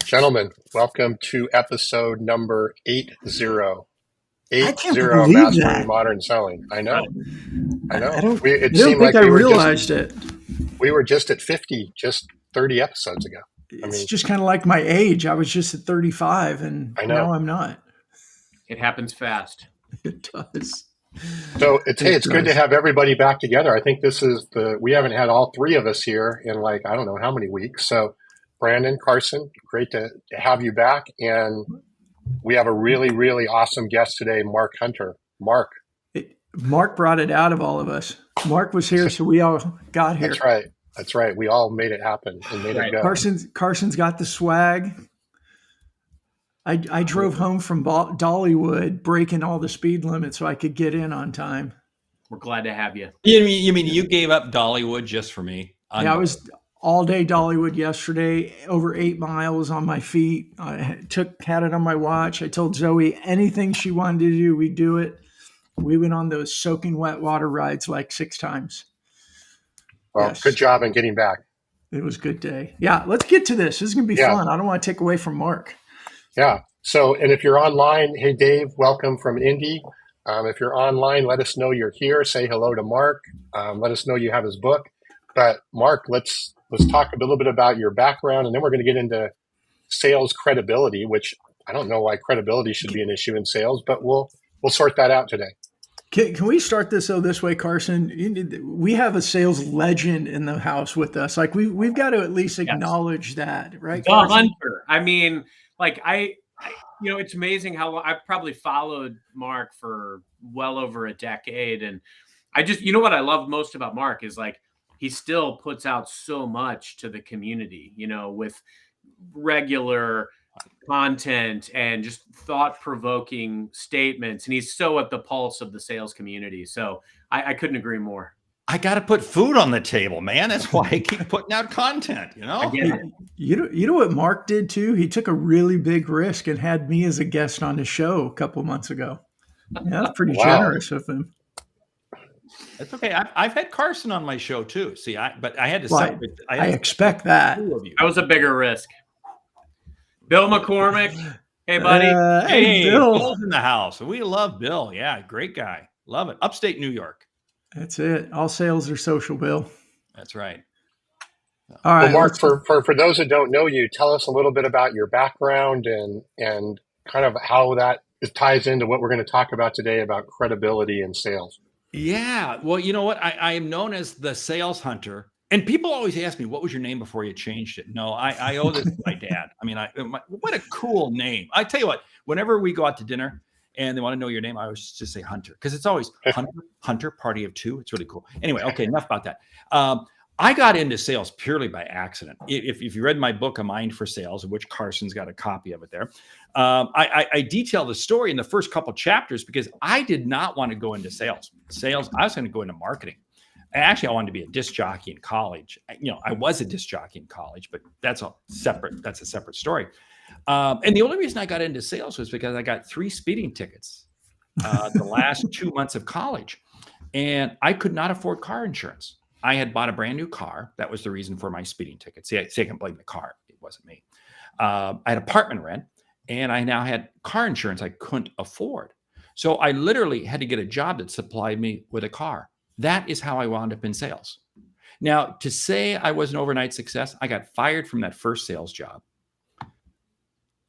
Gentlemen, welcome to episode number 80. I can't 80 believe Mastering that. Modern Selling. I know. I don't. It I don't seemed think like I realized it. we were just at 50 just 30 episodes ago. It's just kind of like my age. I was just at 35, and I know. now I'm not. It happens fast. It does. So it's good to have everybody back together. I think we haven't had all three of us here in I don't know how many weeks. So Brandon, Carson, great to have you back. And we have a really, really awesome guest today, Mark Hunter. Mark brought it out of all of us. Mark was here, so we all got here. That's right. We all made it happen and made it go. Carson's got the swag. I drove home from Dollywood, breaking all the speed limits so I could get in on time. We're glad to have you. You mean you gave up Dollywood just for me? Yeah, I was all day Dollywood yesterday, over 8 miles on my feet. I had it on my watch. I told Zoe anything she wanted to do, we'd do it. We went on those soaking wet water rides like 6 times. Well, yes. Good job in getting back. It was a good day. Yeah, let's get to this. This is going to be fun. I don't want to take away from Mark. Yeah. So, and if you're online, hey, Dave, welcome from Indy. If you're online, let us know you're here. Say hello to Mark. Let us know you have his book. But Mark, let's talk a little bit about your background, and then we're going to get into sales credibility, which I don't know why credibility should be an issue in sales, but we'll sort that out today. Can we start this way, Carson? We have a sales legend in the house with us. Like we've got to at least acknowledge that, right? The Hunter. I mean, it's amazing how long I've probably followed Mark for well over a decade. And what I love most about Mark is he still puts out so much to the community, with regular content and just thought-provoking statements. And he's so at the pulse of the sales community. So I couldn't agree more. I got to put food on the table, man. That's why I keep putting out content, You know what Mark did too? He took a really big risk and had me as a guest on his show a couple months ago. Yeah, that's pretty generous of him. That's okay. I've had Carson on my show too. See, I had to separate. I expect that. That was a bigger risk. Bill McCormick. Hey, buddy. Hey, Bill. Bill's in the house. We love Bill. Yeah, great guy. Love it. Upstate New York. That's it. All sales are social, Bill. That's right. All right. Well, Mark, for those that don't know you, tell us a little bit about your background and kind of how that ties into what we're going to talk about today about credibility in sales. Yeah. Well, you know what? I am known as the sales hunter. And people always ask me, what was your name before you changed it? No, I owe this to my dad. I mean, what a cool name. I tell you what, whenever we go out to dinner, and they want to know your name, I always just say Hunter, because it's always Hunter, party of 2. It's really cool. Anyway, okay, enough about that. I got into sales purely by accident. If you read my book, A Mind for Sales, of which Carson's got a copy of it there, I detail the story in the first couple chapters because I did not want to go into sales. I was going to go into marketing. Actually, I wanted to be a disc jockey in college. I was a disc jockey in college, but that's a separate story. And the only reason I got into sales was because I got 3 speeding tickets the last 2 months of college, and I could not afford car insurance. I had bought a brand new car. That was the reason for my speeding ticket. See, I can blame the car. It wasn't me. I had apartment rent, and I now had car insurance I couldn't afford. So I literally had to get a job that supplied me with a car. That is how I wound up in sales. Now, to say I was an overnight success, I got fired from that first sales job.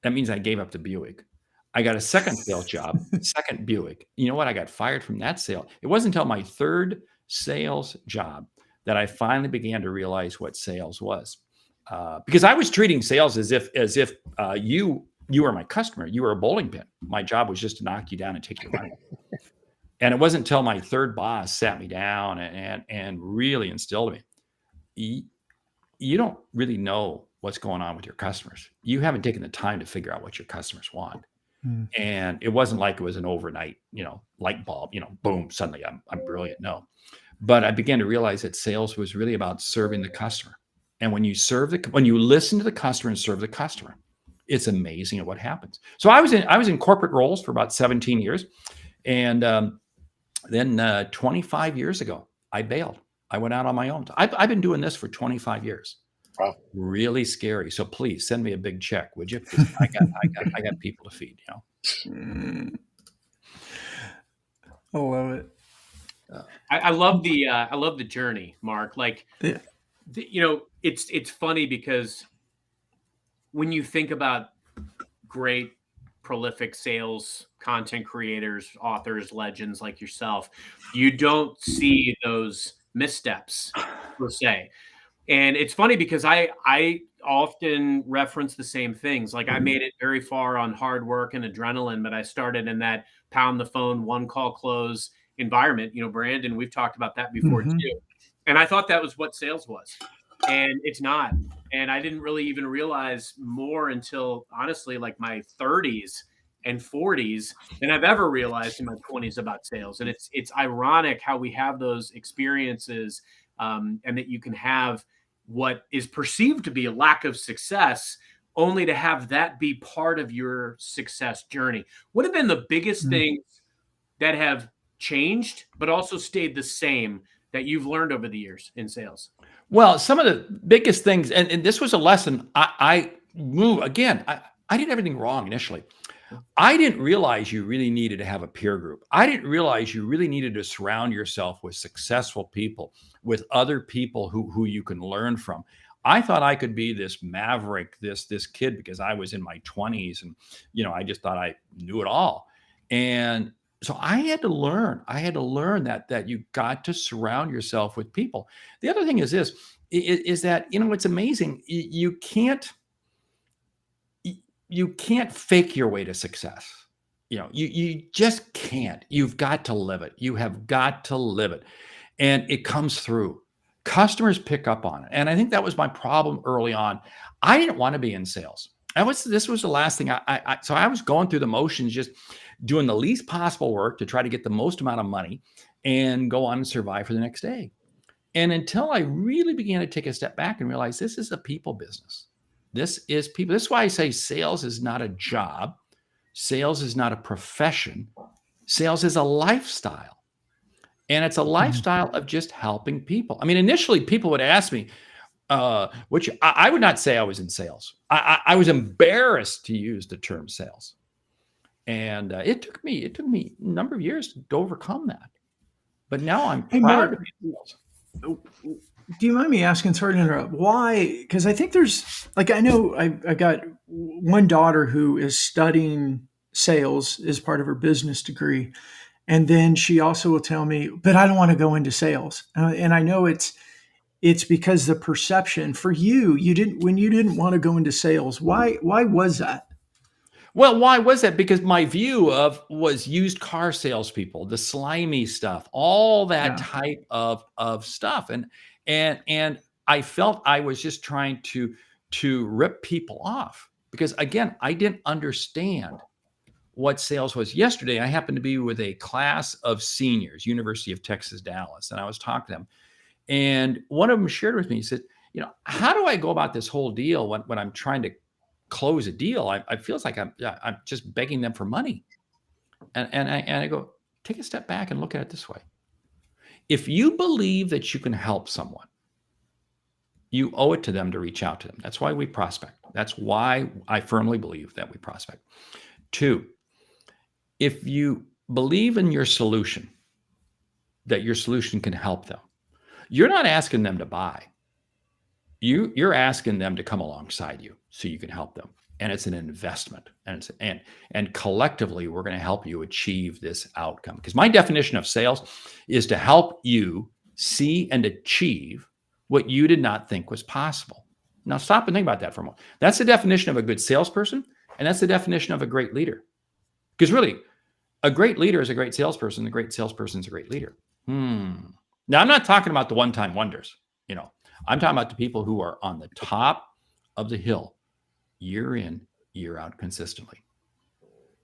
That means I gave up the Buick. I got a second sales job, second Buick. You know what? I got fired from that sale. It wasn't until my third sales job that I finally began to realize what sales was. Because I was treating sales as if you were my customer. You were a bowling pin. My job was just to knock you down and take your money. And it wasn't until my third boss sat me down and really instilled me. You don't really know what's going on with your customers. You haven't taken the time to figure out what your customers want. And it wasn't like it was an overnight, light bulb, boom, suddenly I'm brilliant. No. But I began to realize that sales was really about serving the customer. And when you listen to the customer and serve the customer, it's amazing at what happens. So I was in corporate roles for about 17 years. And then 25 years ago, I bailed. I went out on my own. I've been doing this for 25 years. Wow. Really scary. So please send me a big check, would you? Because I got people to feed, I love it. I love the journey, Mark. Like, Yeah. it's funny because when you think about great prolific sales content creators, authors, legends like yourself, you don't see those missteps per se. And it's funny because I often reference the same things. Like, I made it very far on hard work and adrenaline, but I started in that pound the phone, one call close environment. Brandon, we've talked about that before too. And I thought that was what sales was. And it's not. And I didn't really even realize more until, honestly, like my 30s and 40s than I've ever realized in my 20s about sales. And it's ironic how we have those experiences, and that you can have what is perceived to be a lack of success, only to have that be part of your success journey. What have been the biggest things that have changed, but also stayed the same, that you've learned over the years in sales? Well, some of the biggest things, and this was a lesson I moved again. I did everything wrong initially. I didn't realize you really needed to have a peer group. I didn't realize you really needed to surround yourself with successful people, with other people who you can learn from. I thought I could be this maverick, this kid, because I was in my 20s, and I just thought I knew it all. And so I had to learn. I had to learn that you got to surround yourself with people. The other thing is this: is that it's amazing. You can't fake your way to success. You just can't. You've got to live it. You have got to live it. And it comes through. Customers pick up on it. And I think that was my problem early on. I didn't want to be in sales. This was the last thing so I was going through the motions, just doing the least possible work to try to get the most amount of money and go on and survive for the next day. And until I really began to take a step back and realize this is a people business. This is people. This is why I say sales is not a job. Sales is not a profession. Sales is a lifestyle. And it's a lifestyle of just helping people. I mean, initially people would ask me, which I would not say I was in sales. I was embarrassed to use the term sales. And it took me a number of years to overcome that. But now I'm proud to be in sales. Do you mind me asking, sorry to interrupt, why? Because I think there's, like, I know I got one daughter who is studying sales as part of her business degree. And then she also will tell me, but I don't want to go into sales. And I know it's because the perception for you didn't want to go into sales. Why was that? Well, why was that? Because my view was used car salespeople, the slimy stuff, all that type of stuff. And I felt I was just trying to rip people off because, again, I didn't understand what sales was. Yesterday, I happened to be with a class of seniors, University of Texas, Dallas, and I was talking to them. And one of them shared with me, he said, how do I go about this whole deal when I'm trying to close a deal? I feels like I'm just begging them for money. And I go, take a step back and look at it this way. If you believe that you can help someone, you owe it to them to reach out to them. That's why we prospect. That's why I firmly believe that we prospect. 2, if you believe in your solution, that your solution can help them, you're not asking them to buy. You're asking them to come alongside you so you can help them. And it's an investment. And collectively, we're going to help you achieve this outcome. Because my definition of sales is to help you see and achieve what you did not think was possible. Now, stop and think about that for a moment. That's the definition of a good salesperson, and that's the definition of a great leader. Because really, a great leader is a great salesperson. A great salesperson is a great leader. Now, I'm not talking about the one-time wonders. I'm talking about the people who are on the top of the hill, year in, year out, consistently.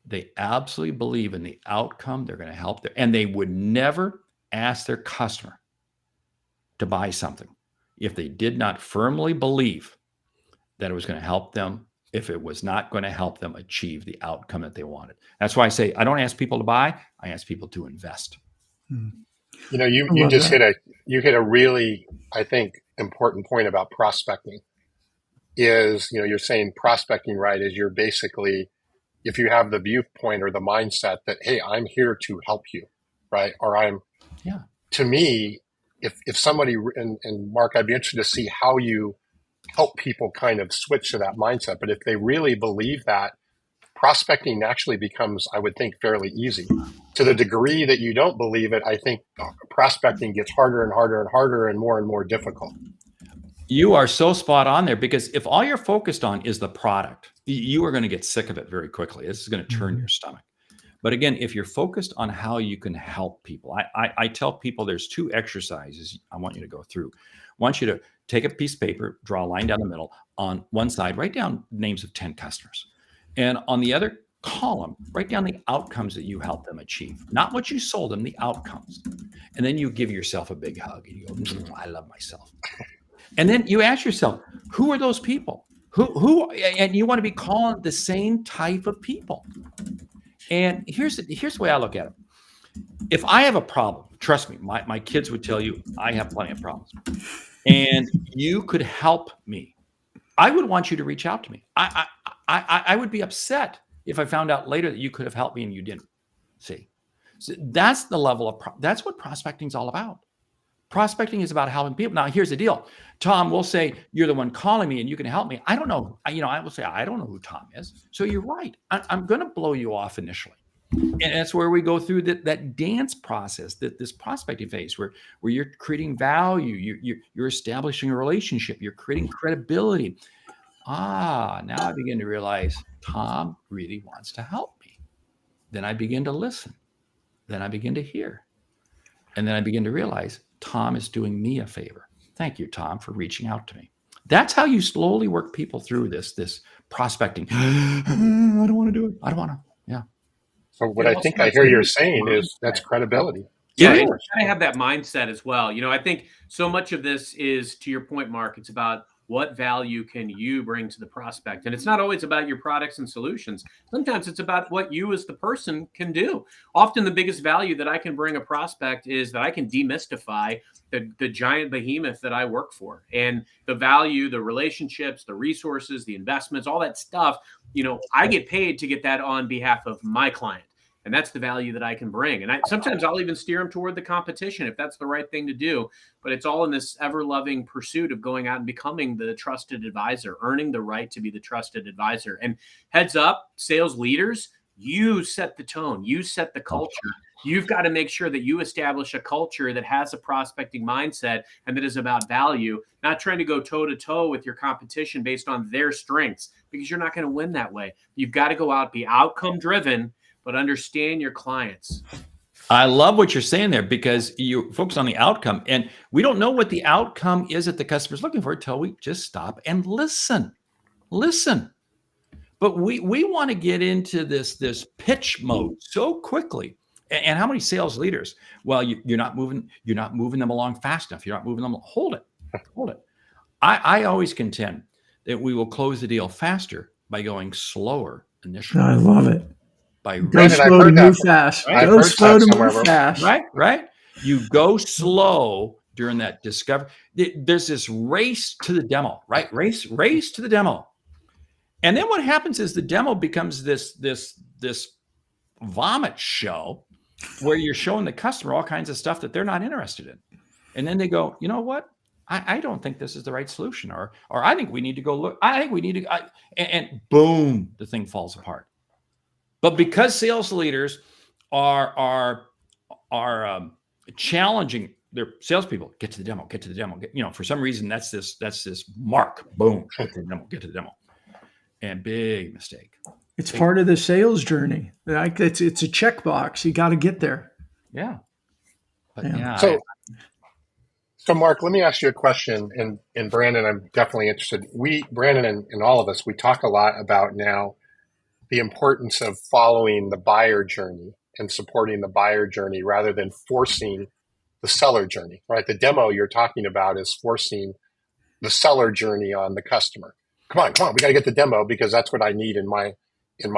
They absolutely believe in the outcome. They're going to help them, and they would never ask their customer to buy something if they did not firmly believe that it was going to help them, if it was not going to help them achieve the outcome that they wanted. That's why I say I don't ask people to buy. I ask people to invest. You just hit a really, I think, important point about prospecting. is, you're saying prospecting right is you're basically, if you have the viewpoint or the mindset that, hey, I'm here to help you, right? Or Yeah. to me, if somebody, and Mark, I'd be interested to see how you help people kind of switch to that mindset. But if they really believe that, prospecting actually becomes, I would think, fairly easy. To the degree that you don't believe it, I think prospecting gets harder and harder and harder and more difficult. You are so spot on there, because if all you're focused on is the product, you are going to get sick of it very quickly. This is going to turn your stomach. But again, if you're focused on how you can help people, I tell people there's 2 exercises I want you to go through. I want you to take a piece of paper, draw a line down the middle. On one side, write down names of 10 customers. And on the other column, write down the outcomes that you helped them achieve, not what you sold them, the outcomes. And then you give yourself a big hug and you go, I love myself. And then you ask yourself, who are those people? Who, and you want to be calling the same type of people. And here's the way I look at it. If I have a problem, trust me, my kids would tell you I have plenty of problems, and you could help me, I would want you to reach out to me. I would be upset if I found out later that you could have helped me and you didn't. See, so that's the level of that's what prospecting is all about. Prospecting is about helping people. Now, here's the deal. Tom will say, you're the one calling me and you can help me. I don't know. I will say, I don't know who Tom is. So you're right. I'm going to blow you off initially. And that's where we go through that dance process, this prospecting phase where you're creating value, you're establishing a relationship, you're creating credibility. Now I begin to realize Tom really wants to help me. Then I begin to listen. Then I begin to hear. And then I begin to realize Tom is doing me a favor. Thank you, Tom, for reaching out to me. That's how you slowly work people through this prospecting. I don't want to do it. I don't want to. Yeah. So what I think I hear you're saying is that's credibility. Yeah, you gotta have that mindset as well. I think so much of this is, to your point, Mark, it's about what value can you bring to the prospect? And it's not always about your products and solutions. Sometimes it's about what you as the person can do. Often the biggest value that I can bring a prospect is that I can demystify the giant behemoth that I work for, and the value, the relationships, the resources, the investments, all that stuff. I get paid to get that on behalf of my client. And that's the value that I can bring. And sometimes I'll even steer them toward the competition if that's the right thing to do. But it's all in this ever-loving pursuit of going out and becoming the trusted advisor, earning the right to be the trusted advisor. And heads up, sales leaders, you set the tone. You set the culture. You've got to make sure that you establish a culture that has a prospecting mindset and that is about value, not trying to go toe-to-toe with your competition based on their strengths, because you're not going to win that way. You've got to go out, be outcome-driven, but understand your clients. I love what you're saying there, because you focus on the outcome, and we don't know what the outcome is that the customer's looking for until we just stop and listen. But we want to get into this pitch mode so quickly. And how many sales leaders? Well, you're not moving them along fast enough. You're not moving them. Hold it. I always contend that we will close the deal faster by going slower initially. I love it. Go slow to move fast. Right? Go slow to move fast. Right. You go slow during that discovery. There's this race to the demo, right? Race to the demo. And then what happens is the demo becomes this vomit show where you're showing the customer all kinds of stuff that they're not interested in. And then they go, you know what? I don't think this is the right solution. Or I think we need to go look. I think we need to, and boom, the thing falls apart. But because sales leaders are challenging their salespeople, get to the demo. For some reason that's this mark. Boom, get to the demo, and big mistake. It's part of the sales journey. Like it's a checkbox. You got to get there. Yeah. But So Mark, let me ask you a question, and Brandon, I'm definitely interested. Brandon and all of us, we talk a lot about now the importance of following the buyer journey and supporting the buyer journey rather than forcing the seller journey, right? The demo you're talking about is forcing the seller journey on the customer. Come on, we got to get the demo because that's what I need in my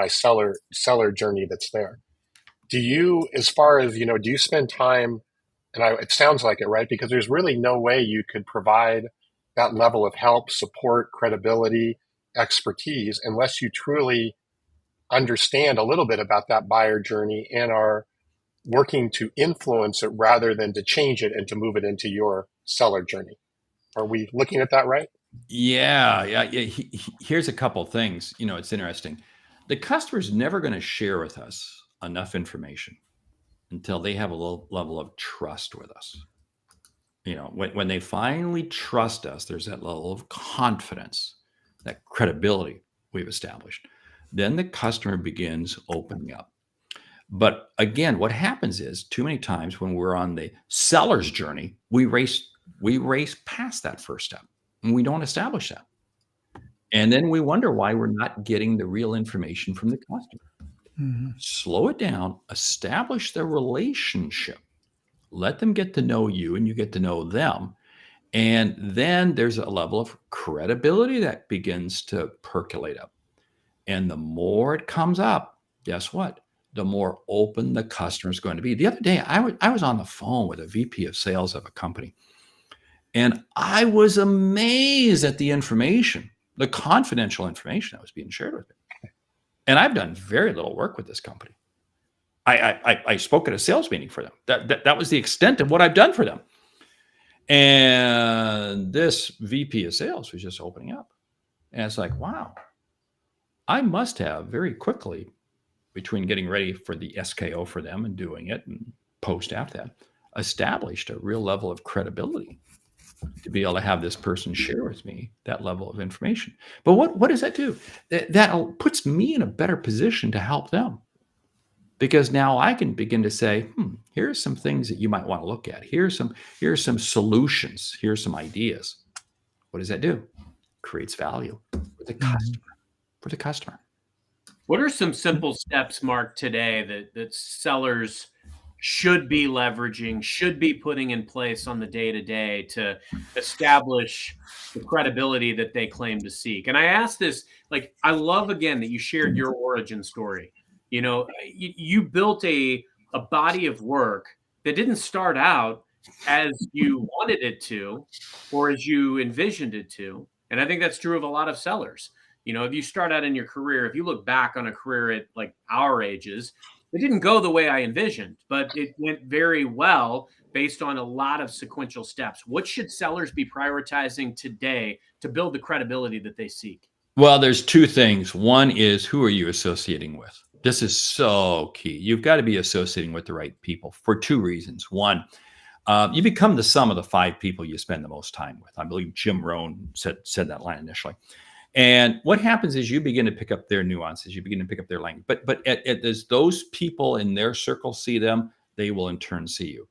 seller journey that's there. Do you, as far as, do you spend time, and it sounds like it, right? Because there's really no way you could provide that level of help, support, credibility, expertise, unless you truly understand a little bit about that buyer journey and are working to influence it rather than to change it and to move it into your seller journey. Are we looking at that right? Yeah. Here's a couple of things. It's interesting. The customer's never going to share with us enough information until they have a low level of trust with us. When they finally trust us, there's that level of confidence, that credibility we've established. Then the customer begins opening up. But again, what happens is too many times when we're on the seller's journey, we race past that first step and we don't establish that. And then we wonder why we're not getting the real information from the customer. Mhm. Slow it down, establish the relationship, let them get to know you and you get to know them. And then there's a level of credibility that begins to percolate up. And the more it comes up, guess what? The more open the customer is going to be. The other day, I was on the phone with a VP of sales of a company, and I was amazed at the information, the confidential information that was being shared with me. And I've done very little work with this company. I spoke at a sales meeting for them. That was the extent of what I've done for them. And this VP of sales was just opening up. And it's like, wow, I must have very quickly, between getting ready for the SKO for them and doing it and post after that, established a real level of credibility to be able to have this person share with me that level of information. But what does that do? That puts me in a better position to help them. Because now I can begin to say, here's some things that you might want to look at. Here's some solutions. Here's some ideas. What does that do? Creates value for the customer. What are some simple steps, Mark, today that sellers should be leveraging, should be putting in place on the day-to-day to establish the credibility that they claim to seek? And I ask this, I love, again, that you shared your origin story. You built a body of work that didn't start out as you wanted it to or as you envisioned it to. And I think that's true of a lot of sellers. If you start out in your career, if you look back on a career at our ages, it didn't go the way I envisioned, but it went very well based on a lot of sequential steps. What should sellers be prioritizing today to build the credibility that they seek? Well, there's two things. One is, who are you associating with? This is so key. You've got to be associating with the right people for two reasons. One, you become the sum of the five people you spend the most time with. I believe Jim Rohn said that line initially. And what happens is you begin to pick up their nuances. You begin to pick up their language. But as those people in their circle see them, they will in turn see you.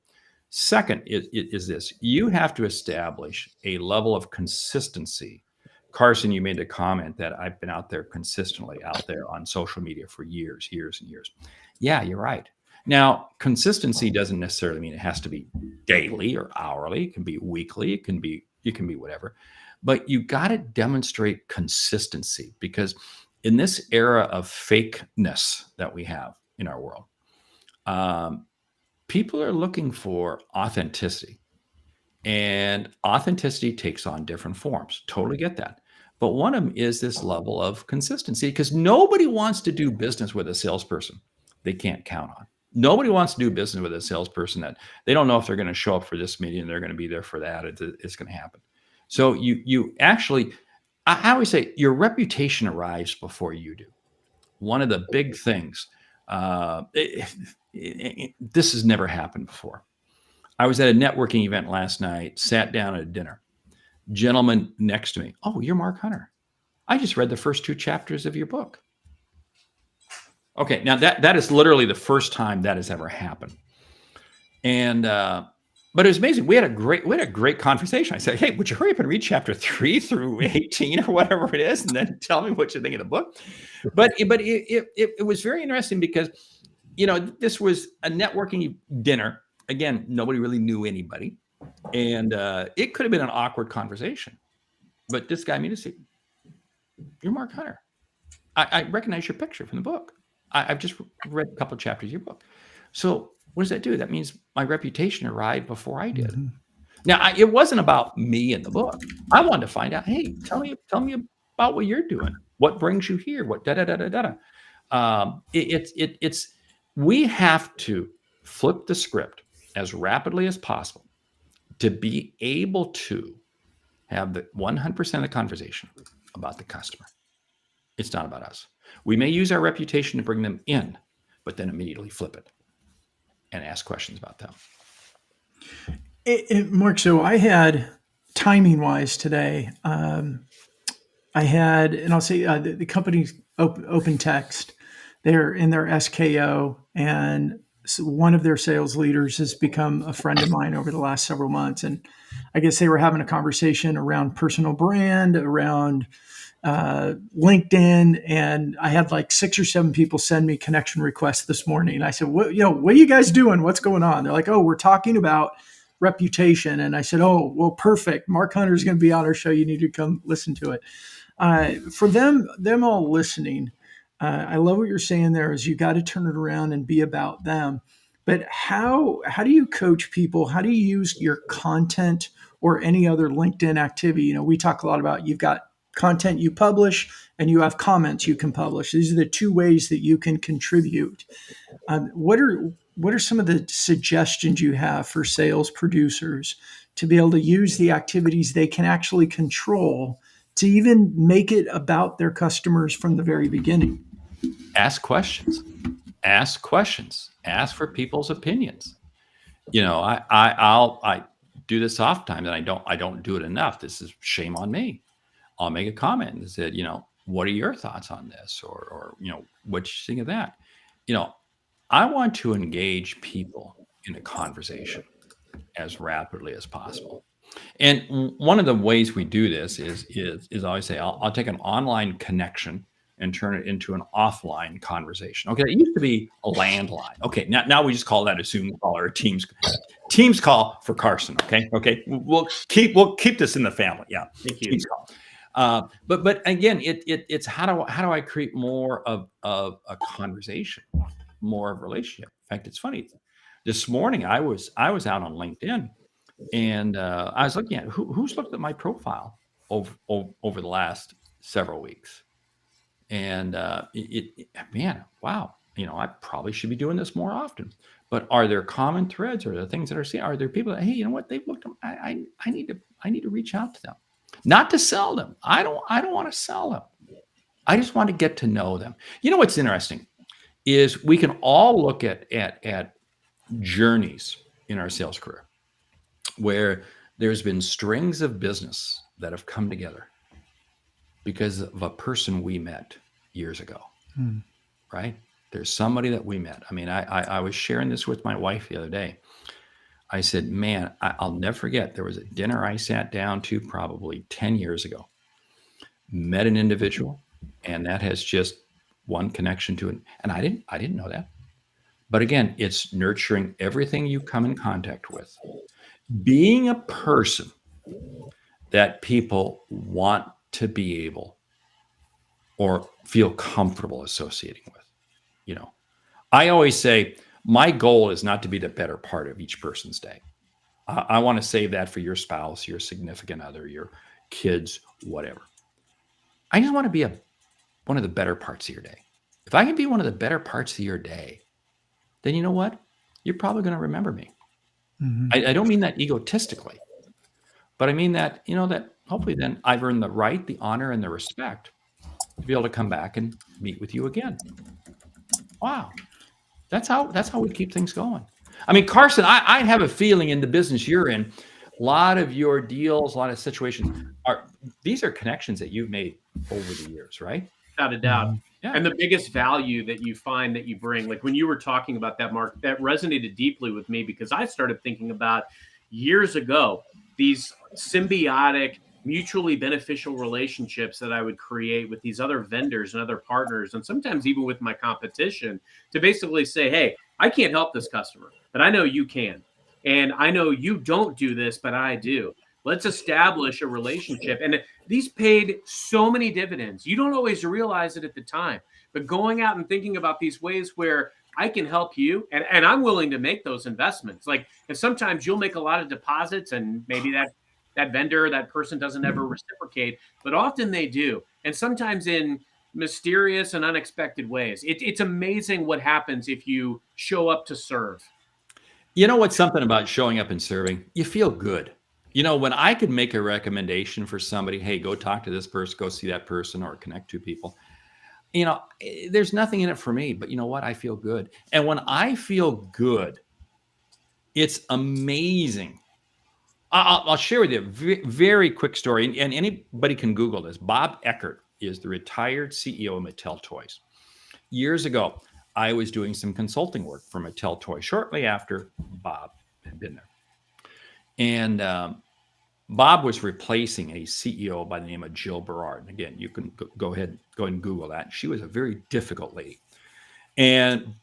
Second is this. You have to establish a level of consistency. Carson, you made the comment that I've been out there consistently out there on social media for years and years. Yeah, you're right. Now, consistency doesn't necessarily mean it has to be daily or hourly. It can be weekly. It can be whatever. But you got to demonstrate consistency, because in this era of fakeness that we have in our world, people are looking for authenticity. And authenticity takes on different forms. Totally get that. But one of them is this level of consistency, because nobody wants to do business with a salesperson they can't count on. Nobody wants to do business with a salesperson that they don't know if they're going to show up for this meeting and they're going to be there for that. It's going to happen. So you actually, I always say, your reputation arrives before you do. One of the big things, this has never happened before. I was at a networking event last night, sat down at a dinner. Gentleman next to me, oh, you're Mark Hunter. I just read the first 2 chapters of your book. Okay, now that is literally the first time that has ever happened. And but it was amazing. We had a great conversation. I said, hey, would you hurry up and read chapter 3 through 18 or whatever it is, and then tell me what you think of the book? But it was very interesting because, this was a networking dinner. Again, nobody really knew anybody. And it could have been an awkward conversation. But this guy made us say, you're Mark Hunter. I recognize your picture from the book. I've just read a couple of chapters of your book. So what does that do? That means my reputation arrived before I did. Mm-hmm. Now, it wasn't about me in the book. I wanted to find out, hey, tell me about what you're doing. What brings you here? What da da da da da. It's we have to flip the script as rapidly as possible to be able to have the 100% of the conversation about the customer. It's not about us. We may use our reputation to bring them in, but then immediately flip it and ask questions about them. Mark, so I had timing wise today. I had, and I'll say the company's open text. They're in their SKO, and so one of their sales leaders has become a friend of mine over the last several months. And I guess they were having a conversation around personal brand, around LinkedIn, and I had like 6 or 7 people send me connection requests this morning. And I said, what are you guys doing? What's going on? They're like, oh, we're talking about reputation. And I said, oh, well, perfect. Mark Hunter is going to be on our show. You need to come listen to it. For them all listening, I love what you're saying there is you got to turn it around and be about them. But how do you coach people? How do you use your content or any other LinkedIn activity? We talk a lot about you've got content you publish and you have comments you can publish. These are the 2 ways that you can contribute. What are some of the suggestions you have for sales producers to be able to use the activities they can actually control to even make it about their customers from the very beginning? Ask questions. Ask questions. Ask for people's opinions. I do this oftentimes, and I don't do it enough. This is shame on me. I'll make a comment and say, what are your thoughts on this? Or what you think of that? I want to engage people in a conversation as rapidly as possible. And one of the ways we do this is I always say, I'll take an online connection and turn it into an offline conversation. Okay, it used to be a landline. Okay, now we just call that a Zoom call or a Teams call for Carson. Okay, we'll keep this in the family. Yeah, Thank you. Teams call. But again, it's how do I create more of a conversation, more of a relationship? In fact, it's funny. This morning I was out on LinkedIn, and I was looking at who's looked at my profile over the last several weeks, and man, wow, I probably should be doing this more often. But are there common threads? Or the things that are seen? Are there people that, hey, you know what, they've looked? I need to reach out to them. Not to sell them. I don't want to sell them. I just want to get to know them. What's interesting is we can all look at journeys in our sales career where there's been strings of business that have come together because of a person we met years ago, right? There's somebody that we met. I mean, I was sharing this with my wife the other day. I said, man, I'll never forget. There was a dinner I sat down to probably 10 years ago, met an individual, and that has just one connection to it. And I didn't know that. But again, it's nurturing everything you come in contact with. Being a person that people want to be able or feel comfortable associating with. I always say, my goal is not to be the better part of each person's day. I want to save that for your spouse, your significant other, your kids, whatever. I just want to be one of the better parts of your day. If I can be one of the better parts of your day, then you know what? You're probably going to remember me. Mm-hmm. I don't mean that egotistically, but I mean that, that hopefully then I've earned the right, the honor, and the respect to be able to come back and meet with you again. Wow. That's how we keep things going. I mean, Carson, I have a feeling in the business you're in, a lot of your deals, a lot of situations these are connections that you've made over the years, right? Without a doubt. Mm-hmm. Yeah. And the biggest value that you find that you bring, like when you were talking about that, Mark, that resonated deeply with me because I started thinking about years ago, these symbiotic, mutually beneficial relationships that I would create with these other vendors and other partners, and sometimes even with my competition, to basically say, hey, I can't help this customer, but I know you can. And I know you don't do this, but I do. Let's establish a relationship. And these paid so many dividends. You don't always realize it at the time, but going out and thinking about these ways where I can help you, and I'm willing to make those investments. Like, and sometimes you'll make a lot of deposits, and maybe that vendor, that person doesn't ever reciprocate, but often they do, and sometimes in mysterious and unexpected ways. It's amazing what happens if you show up to serve. You know what's something about showing up and serving? You feel good. You know, when I could make a recommendation for somebody, hey, go talk to this person, go see that person, or connect to people. You know, there's nothing in it for me, but you know what? I feel good. And when I feel good, it's amazing. I'll share with you a very quick story, and anybody can Google this. Bob Eckert is the retired CEO of Mattel Toys. Years ago, I was doing some consulting work for Mattel Toys shortly after Bob had been there. And Bob was replacing a CEO by the name of Jill Berard. And again, you can go ahead and Google that. She was a very difficult lady. And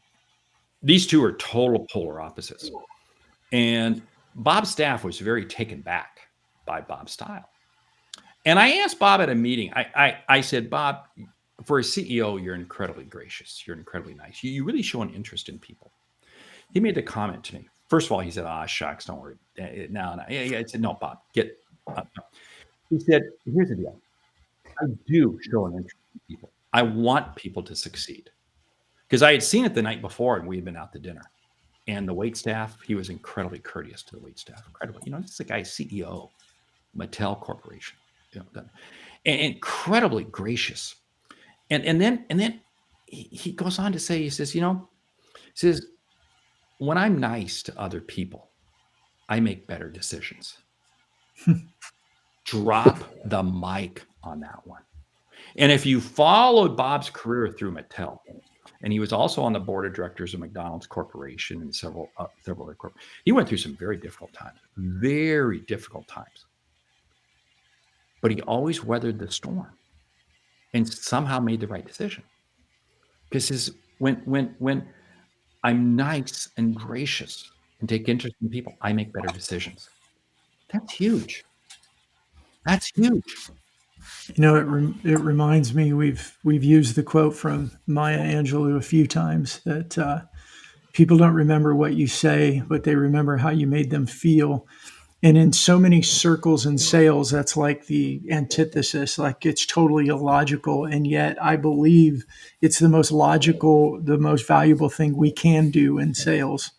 these two are total polar opposites. And Bob's staff was very taken back by Bob's style. And I asked Bob at a meeting, I said, Bob, for a CEO, you're incredibly gracious. You're incredibly nice. You really show an interest in people. He made the comment to me. First of all, he said, shucks, don't worry. No. I said, no, Bob, get up. He said, here's the deal. I do show an interest in people. I want people to succeed. Because I had seen it the night before and we had been out to dinner. And the wait staff, he was incredibly courteous to the wait staff. Incredibly. You know, this is a guy, CEO, Mattel Corporation. You know, and incredibly gracious. And then he goes on to say, he says, when I'm nice to other people, I make better decisions. Drop the mic on that one. And if you followed Bob's career through Mattel, and he was also on the board of directors of McDonald's Corporation and several other corporations, he went through some very difficult times. But he always weathered the storm and somehow made the right decision. Because when I'm nice and gracious and take interest in people, I make better decisions. That's huge. That's huge. You know, it reminds me, we've used the quote from Maya Angelou a few times that people don't remember what you say, but they remember how you made them feel. And in so many circles in sales, that's like the antithesis, like it's totally illogical. And yet I believe it's the most logical, the most valuable thing we can do in sales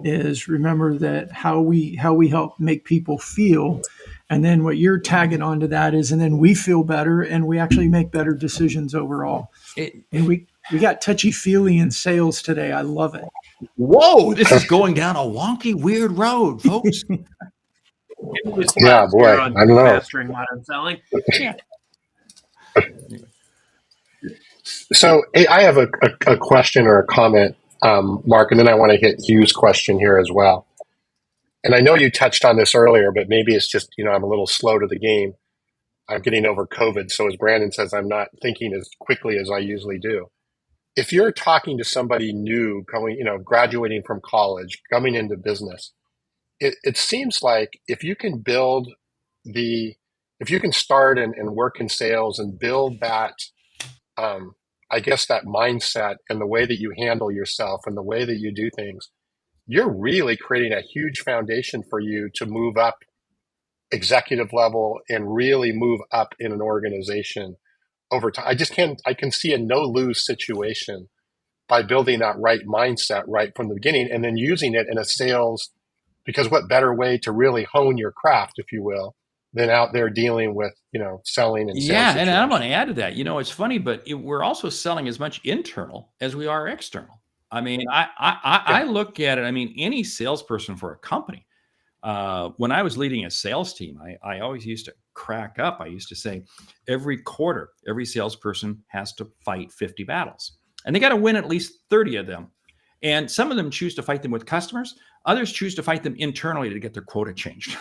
is remember that how we help make people feel. And then what you're tagging onto that is, and then we feel better and we actually make better decisions overall. And we got touchy feely in sales today. I love it. Whoa, this is going down a wonky, weird road, folks. Yeah, boy, I don't know. Mastering Modern Selling. Yeah. So I have a question or a comment, Mark, and then I want to hit Hugh's question here as well. And I know you touched on this earlier, but maybe it's just, I'm a little slow to the game. I'm getting over COVID. So as Brandon says, I'm not thinking as quickly as I usually do. If you're talking to somebody new, graduating from college, coming into business, it seems like if you can start and work in sales and build that, I guess that mindset and the way that you handle yourself and the way that you do things, you're really creating a huge foundation for you to move up executive level and really move up in an organization over time. I can see a no lose situation by building that right mindset right from the beginning and then using it in a sales, because what better way to really hone your craft, if you will, than out there dealing with, selling and sales. Yeah. And I'm going to add to that, it's funny, but we're also selling as much internal as we are external. I mean, I look at it. I mean, any salesperson for a company, when I was leading a sales team, I always used to crack up. I used to say every quarter, every salesperson has to fight 50 battles and they got to win at least 30 of them. And some of them choose to fight them with customers. Others choose to fight them internally to get their quota changed.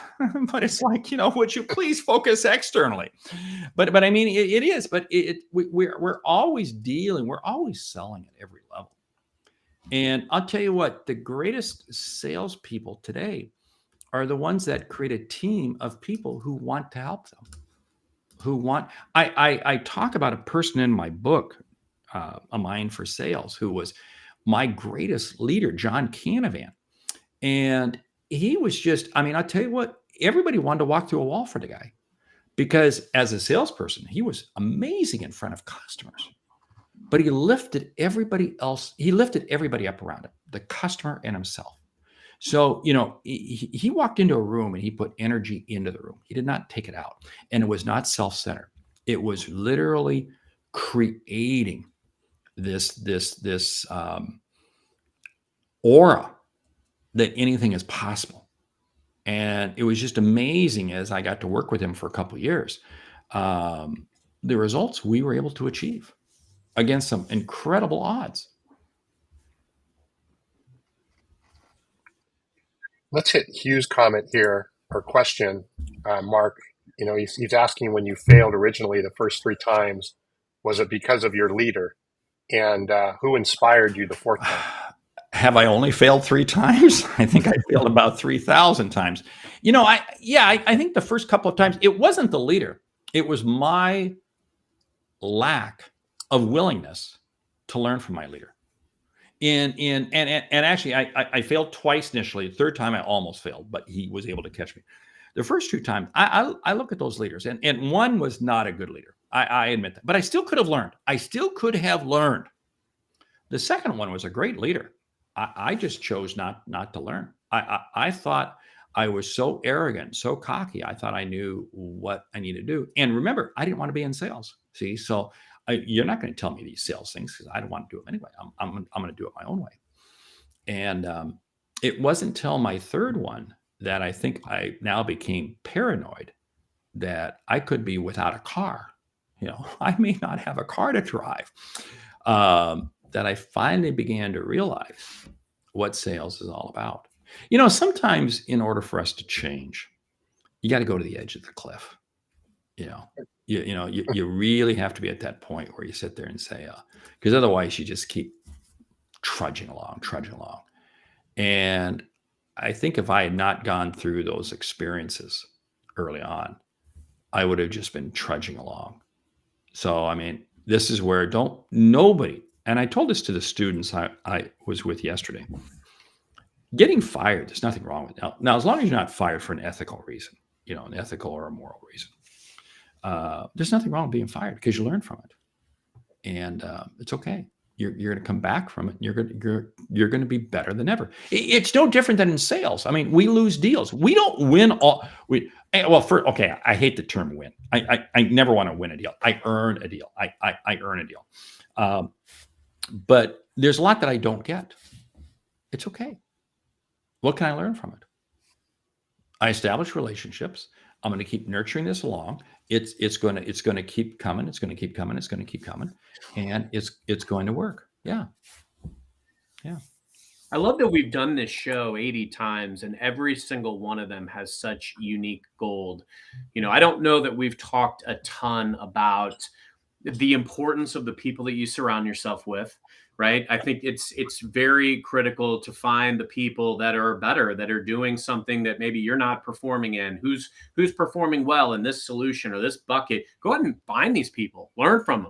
But it's like, would you please focus externally? But I mean, it is, but we're always we're always selling at every level. And I'll tell you what, the greatest salespeople today are the ones that create a team of people who want to help them. I talk about a person in my book, A Mind for Sales, who was my greatest leader, John Canavan. And he was just, I mean, I'll tell you what, everybody wanted to walk through a wall for the guy because as a salesperson, he was amazing in front of customers. But he lifted everybody up around him, the customer and himself. So, he walked into a room and he put energy into the room. He did not take it out. And it was not self-centered. It was literally creating this aura that anything is possible. And it was just amazing as I got to work with him for a couple of years. The results we were able to achieve against some incredible odds. Let's hit Hugh's comment here, or question, Mark. He's asking, when you failed originally the first 3 times, was it because of your leader? And who inspired you the 4th time? Have I only failed 3 times? I think I failed about 3,000 times. I think the first couple of times, it wasn't the leader. It was my lack of willingness to learn from my leader. And actually, I failed twice initially. The 3rd time, I almost failed, but he was able to catch me. The first 2 times, I look at those leaders, and one was not a good leader. I admit that, but I still could have learned. The second one was a great leader. I just chose not to learn. I thought I was so arrogant, so cocky. I thought I knew what I needed to do. And remember, I didn't want to be in sales. See, so you're not going to tell me these sales things because I don't want to do them anyway. I'm going to do it my own way. And it wasn't until my 3rd one that I think I now became paranoid that I could be without a car. I may not have a car to drive. That I finally began to realize what sales is all about. Sometimes in order for us to change, you got to go to the edge of the cliff. You really have to be at that point where you sit there and say, because otherwise you just keep trudging along. And I think if I had not gone through those experiences early on, I would have just been trudging along. So, I mean, this is where nobody, and I told this to the students I was with yesterday, getting fired, there's nothing wrong with it. Now, as long as you're not fired for an ethical reason, an ethical or a moral reason, there's nothing wrong with being fired because you learn from it. And it's okay. You're going to come back from it. You're going to be better than ever. It's no different than in sales. I mean, we lose deals. We don't win all. I hate the term win. I never want to win a deal. I earn a deal. I earn a deal. But there's a lot that I don't get. It's okay. What can I learn from it? I establish relationships. I'm going to keep nurturing this along. It's going to keep coming. It's going to keep coming. It's going to keep coming, and it's going to work. Yeah. I love that we've done this show 80 times, and every single one of them has such unique gold. I don't know that we've talked a ton about the importance of the people that you surround yourself with. Right. I think it's very critical to find the people that are better, that are doing something that maybe you're not performing in, who's performing well in this solution or this bucket. Go ahead and find these people, learn from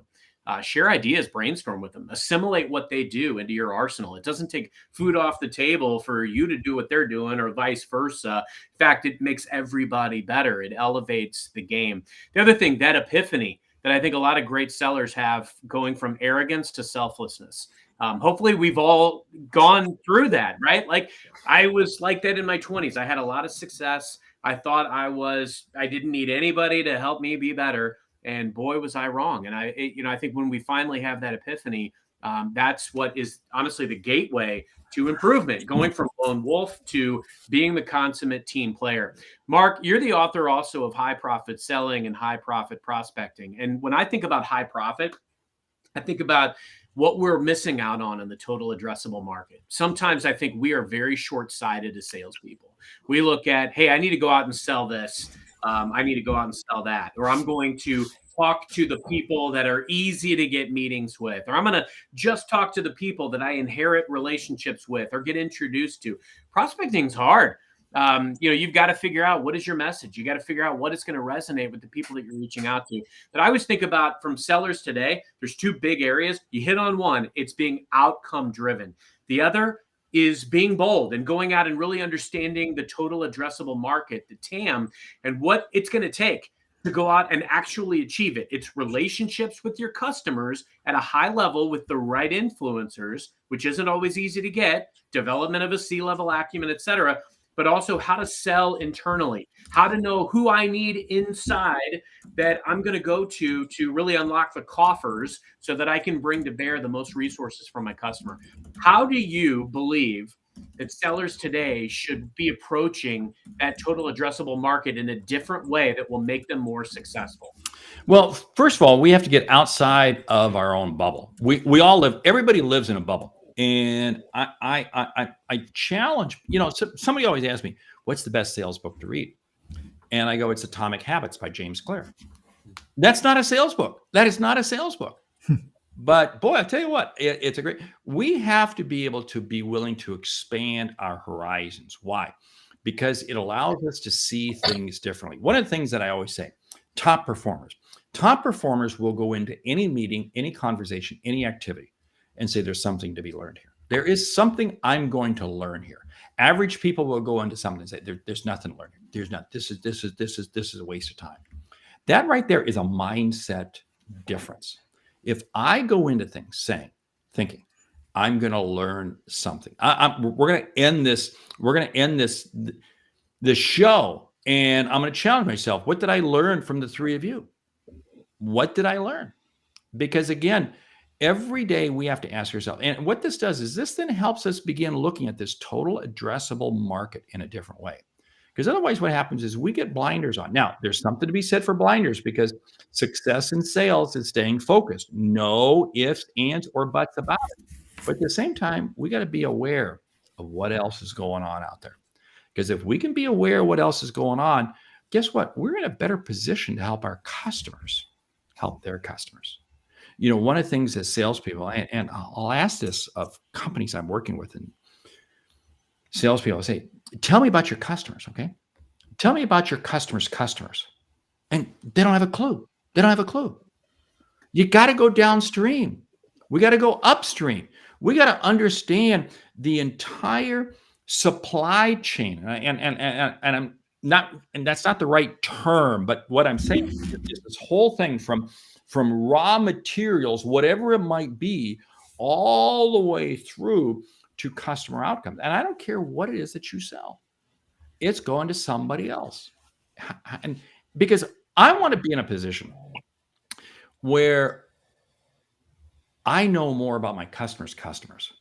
them, share ideas, brainstorm with them, assimilate what they do into your arsenal. It doesn't take food off the table for you to do what they're doing or vice versa. In fact, it makes everybody better. It elevates the game. The other thing, that epiphany that I think a lot of great sellers have, going from arrogance to selflessness. Hopefully we've all gone through that, right? Like, I was like that in my 20s. I had a lot of success. I thought I didn't need anybody to help me be better. And boy, was I wrong. And I think when we finally have that epiphany, that's what is honestly the gateway to improvement, going from lone wolf to being the consummate team player. Mark, you're the author also of High Profit Selling and High Profit Prospecting. And when I think about high profit, I think about what we're missing out on in the total addressable market. Sometimes I think we are very short-sighted as salespeople. We look at, hey, I need to go out and sell this. I need to go out and sell that. Or I'm going to talk to the people that are easy to get meetings with. Or I'm going to just talk to the people that I inherit relationships with or get introduced to. Prospecting's hard. You've got to figure out what is your message. You got to figure out what is going to resonate with the people that you're reaching out to. But I always think about from sellers today, there's two big areas. You hit on one, it's being outcome driven. The other is being bold and going out and really understanding the total addressable market, the TAM, and what it's going to take to go out and actually achieve it. It's relationships with your customers at a high level with the right influencers, which isn't always easy to get, development of a C-level acumen, et cetera, but also how to sell internally, how to know who I need inside that I'm going to go to really unlock the coffers so that I can bring to bear the most resources from my customer. How do you believe that sellers today should be approaching that total addressable market in a different way that will make them more successful? Well, first of all, we have to get outside of our own bubble. We all live, everybody lives in a bubble. And I challenge, somebody always asks me, what's the best sales book to read? And I go, it's Atomic Habits by James Clear. That's not a sales book. That is not a sales book. But boy, I tell you what, it's a great, we have to be able to be willing to expand our horizons. Why? Because it allows us to see things differently. One of the things that I always say, top performers will go into any meeting, any conversation, any activity and say, there's something to be learned here. There is something I'm going to learn here. Average people will go into something and say, there's nothing to learn here. There's not, this is a waste of time. That right there is a mindset difference. If I go into things thinking, I'm going to learn something. We're going to end this. We're going to end this show, and I'm going to challenge myself. What did I learn from the three of you? What did I learn? Because again, every day we have to ask ourselves, and what this does is this then helps us begin looking at this total addressable market in a different way. Because otherwise what happens is we get blinders on. Now, there's something to be said for blinders because success in sales is staying focused. No ifs, ands, or buts about it. But at the same time, we got to be aware of what else is going on out there. Because if we can be aware of what else is going on, guess what? We're in a better position to help our customers help their customers. One of the things as salespeople, and I'll ask this of companies I'm working with, and salespeople say, tell me about your customers, okay? Tell me about your customers' customers. And they don't have a clue. They don't have a clue. You got to go downstream. We got to go upstream. We got to understand the entire supply chain. And I'm not, and that's not the right term, but what I'm saying is this whole thing from raw materials, whatever it might be, all the way through to customer outcomes. And I don't care what it is that you sell. It's going to somebody else. And because I want to be in a position where I know more about my customers' customers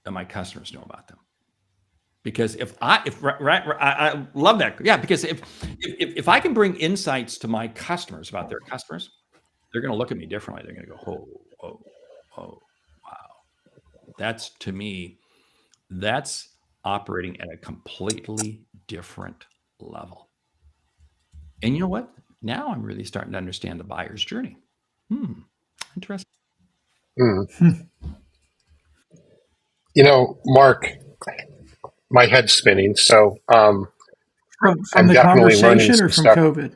than my customers know about them. Because I love that. Yeah, because if I can bring insights to my customers about their customers, they're going to look at me differently. They're going to go, oh, wow. That's, to me, that's operating at a completely different level. And you know what? Now I'm really starting to understand the buyer's journey. Interesting. Mark, my head's spinning. So from I'm the definitely learning conversation some or from stuff. COVID?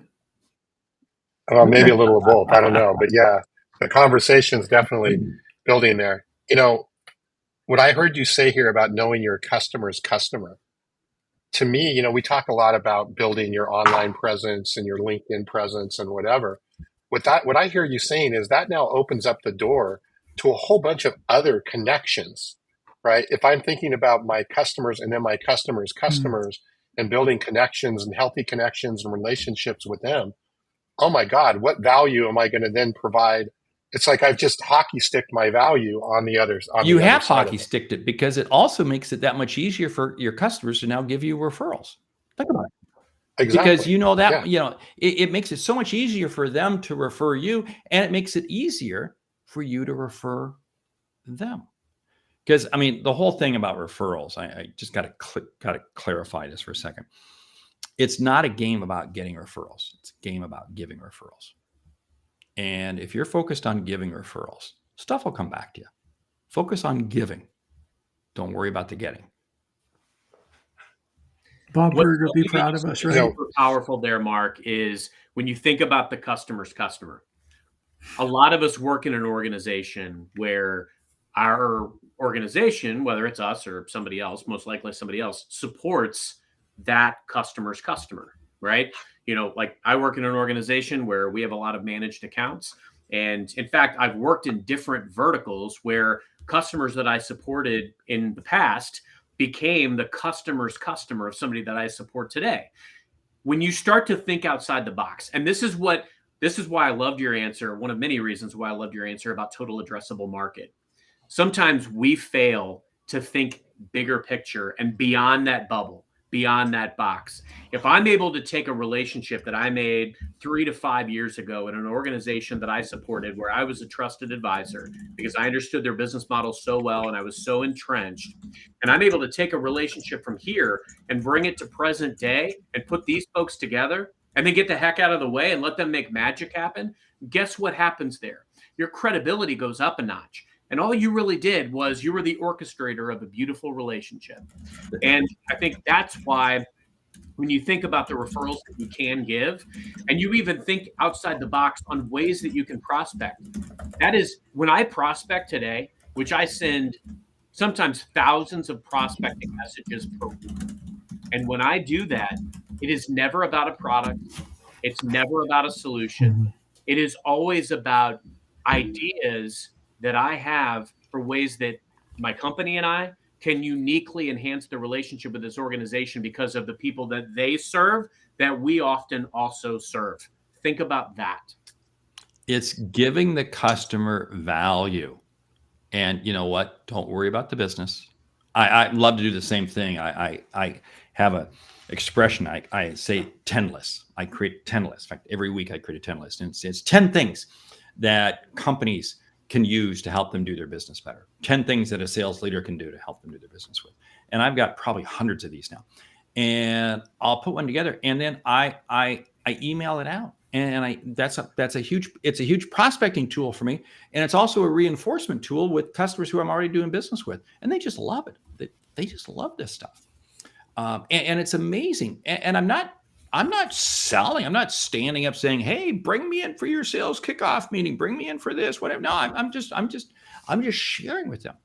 Maybe a little of both. I don't know. But yeah, the conversation's definitely building there. What I heard you say here about knowing your customer's customer, to me, we talk a lot about building your online presence and your LinkedIn presence and whatever. What I hear you saying is that now opens up the door to a whole bunch of other connections, right? If I'm thinking about my customers and then my customers' customers and building connections and healthy connections and relationships with them, oh my God, what value am I going to then provide? It's like I've just hockey sticked my value on the others. You have hockey sticked it because it also makes it that much easier for your customers to now give you referrals. Think about it. Exactly. Because it makes it so much easier for them to refer you, and it makes it easier for you to refer them. Because the whole thing about referrals, I just got to clarify this for a second. It's not a game about getting referrals. It's a game about giving referrals. And if you're focused on giving referrals, stuff will come back to you. Focus on giving. Don't worry about the getting. Bob What's Berg will be something that proud you of us, said right? super powerful there, Mark, is when you think about the customer's customer. A lot of us work in an organization where our organization, whether it's us or somebody else, most likely somebody else, supports that customer's customer, right? Like I work in an organization where we have a lot of managed accounts. And in fact, I've worked in different verticals where customers that I supported in the past became the customer's customer of somebody that I support today. When you start to think outside the box, and this is why I loved your answer. One of many reasons why I loved your answer about total addressable market. Sometimes we fail to think bigger picture and beyond that bubble, beyond that box. If I'm able to take a relationship that I made 3 to 5 years ago in an organization that I supported where I was a trusted advisor because I understood their business model so well and I was so entrenched, and I'm able to take a relationship from here and bring it to present day and put these folks together and then get the heck out of the way and let them make magic happen, guess what happens there? Your credibility goes up a notch. And all you really did was you were the orchestrator of a beautiful relationship. And I think that's why when you think about the referrals that you can give, and you even think outside the box on ways that you can prospect, that is when I prospect today, which I send sometimes thousands of prospecting messages per week. And when I do that, it is never about a product. It's never about a solution. Mhm. It is always about ideas that I have for ways that my company and I can uniquely enhance the relationship with this organization because of the people that they serve that we often also serve. Think about that. It's giving the customer value. And you know what? Don't worry about the business. I love to do the same thing. I have a expression. I say 10 lists. I create 10 lists. In fact, every week I create a 10 list. And it's 10 things that companies can use to help them do their business better. 10 things that a sales leader can do to help them do their business with. And I've got probably hundreds of these now. And I'll put one together and then I email it out. And that's a huge prospecting tool for me, and it's also a reinforcement tool with customers who I'm already doing business with, and they just love it. They just love this stuff, and it's amazing. And I'm not selling. I'm not standing up saying, "Hey, bring me in for your sales kickoff meeting. Bring me in for this, whatever." No, I'm just sharing with them,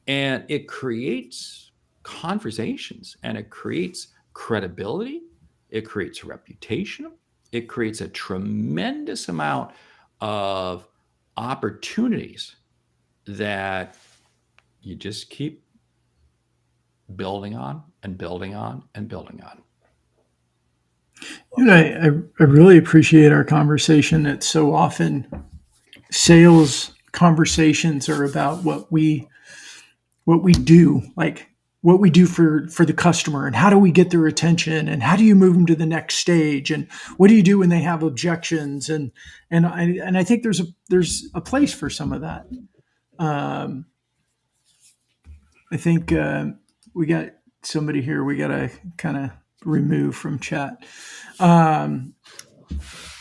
and it creates conversations, and it creates credibility. It creates reputation. It creates a tremendous amount of opportunities that you just keep building on and building on and building on. I really appreciate our conversation. It's so often sales conversations are about what we do, like what we do for the customer and how do we get their attention and how do you move them to the next stage and what do you do when they have objections and I think there's a place for some of that. I think we got somebody here we got to kind of remove from chat.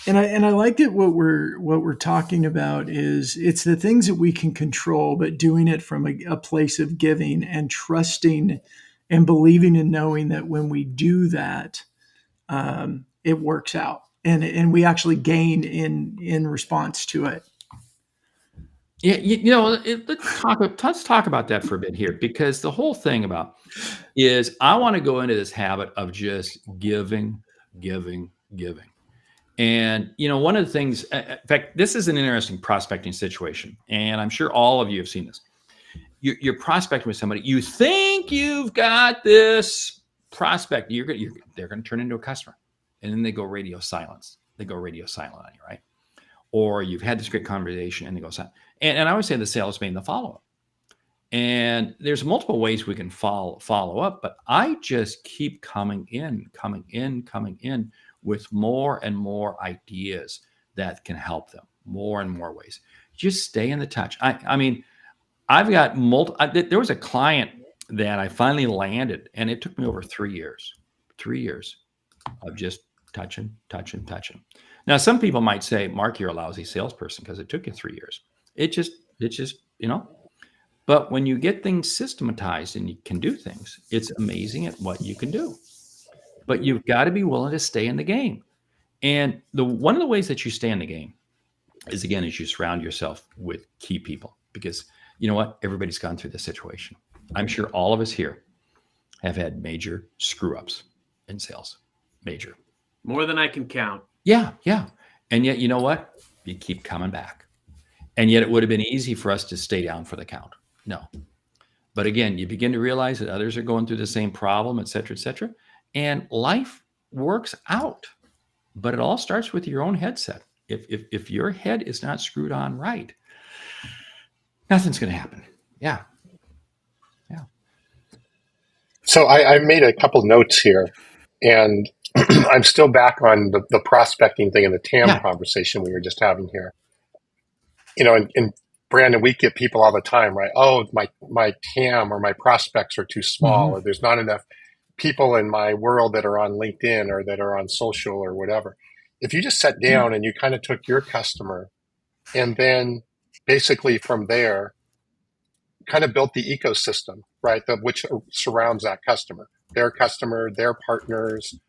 And I liked it. What we're talking about is it's the things that we can control, but doing it from a place of giving and trusting and believing and knowing that when we do that, it works out and we actually gain in response to it. Yeah, let's talk about that for a bit here, because the whole thing about is I want to go into this habit of just giving. And, one of the things, in fact, this is an interesting prospecting situation. And I'm sure all of you have seen this. You're prospecting with somebody. You think you've got this prospect. They're going to turn into a customer. And then they go radio silence. They go radio silent on you, right? Or you've had this great conversation and they go silent. And I always say the sales made the follow-up. And there's multiple ways we can follow up, but I just keep coming in with more and more ideas that can help them, more and more ways. Just stay in the touch. I mean, I've got there was a client that I finally landed, and it took me over 3 years. 3 years of just touching. Now, some people might say, Mark, you're a lousy salesperson because it took you 3 years. It just, but when you get things systematized and you can do things, it's amazing at what you can do. but you've got to be willing to stay in the game. And one of the ways that you stay in the game is, again, as you surround yourself with key people, because you know what? Everybody's gone through this situation. I'm sure all of us here have had major screw ups in sales. Major. More than I can count. Yeah. And yet, you know what? You keep coming back. And yet it would have been easy for us to stay down for the count. No. But again, you begin to realize that others are going through the same problem, et cetera, and life works out. But it all starts with your own headset. If your head is not screwed on right, nothing's going to happen. Yeah. So I made a couple notes here, and I'm still back on the prospecting thing and the TAM conversation we were just having here. And Brandon, we get people all the time, right? Oh, my TAM or my prospects are too small, or there's not enough people in my world that are on LinkedIn or that are on social or whatever. If you just sat down and you kind of took your customer and then basically from there kind of built the ecosystem, right, which surrounds that customer, their partners,